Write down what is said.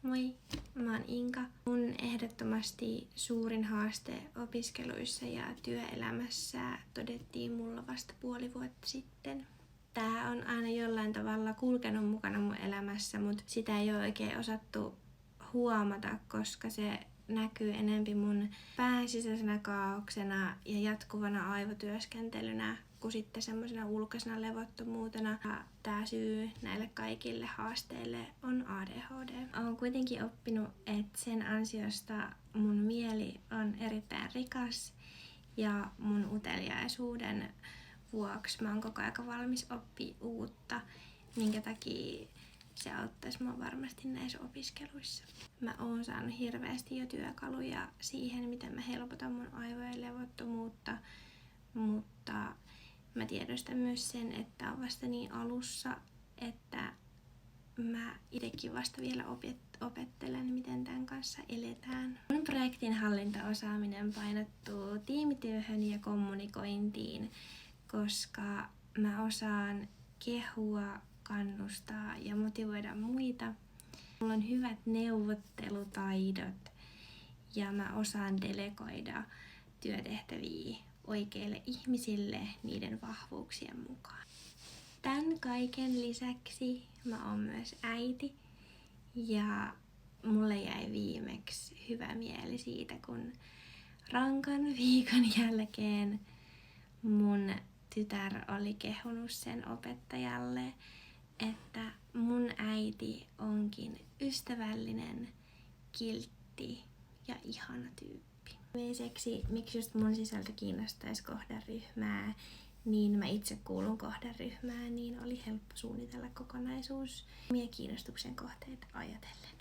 Moi, mä oon Inka. Mun ehdottomasti suurin haaste opiskeluissa ja työelämässä todettiin mulla vasta puoli vuotta sitten. Tää on aina jollain tavalla kulkenut mukana mun elämässä, mutta sitä ei ole oikein osattu huomata, koska se näkyy enempi mun pään sisäisenä kaaoksena ja jatkuvana aivotyöskentelynä kuin sitten semmoisena ulkoisena levottomuutena. Tää syy näille kaikille haasteille on ADHD. Olen kuitenkin oppinut, että sen ansiosta mun mieli on erittäin rikas ja mun uteliaisuuden vuoksi mä oon koko ajan valmis oppia uutta, minkä takia se auttaisi mua varmasti näissä opiskeluissa. Mä oon saanut hirveästi jo työkaluja siihen, miten mä helpotan mun aivojen levottomuutta, mutta mä tiedostan myös sen, että on vasta niin alussa, että mä itekin vasta vielä opettelen, miten tämän kanssa eletään. Mun projektin hallintaosaaminen painottuu tiimityöhön ja kommunikointiin, koska mä osaan kehua, kannustaa ja motivoida muita. Mulla on hyvät neuvottelutaidot ja mä osaan delegoida työtehtäviä oikeille ihmisille niiden vahvuuksien mukaan. Tän kaiken lisäksi mä oon myös äiti ja mulle jäi viimeksi hyvä mieli siitä, kun rankan viikon jälkeen mun tytär oli kehunut sen opettajalle, että mun äiti onkin ystävällinen, kiltti ja ihana tyyppi. Viimeiseksi, miksi just mun sisältö kiinnostaisi kohderyhmää, niin mä itse kuulun kohderyhmään, niin oli helppo suunnitella kokonaisuus omia kiinnostuksen kohteita ajatellen.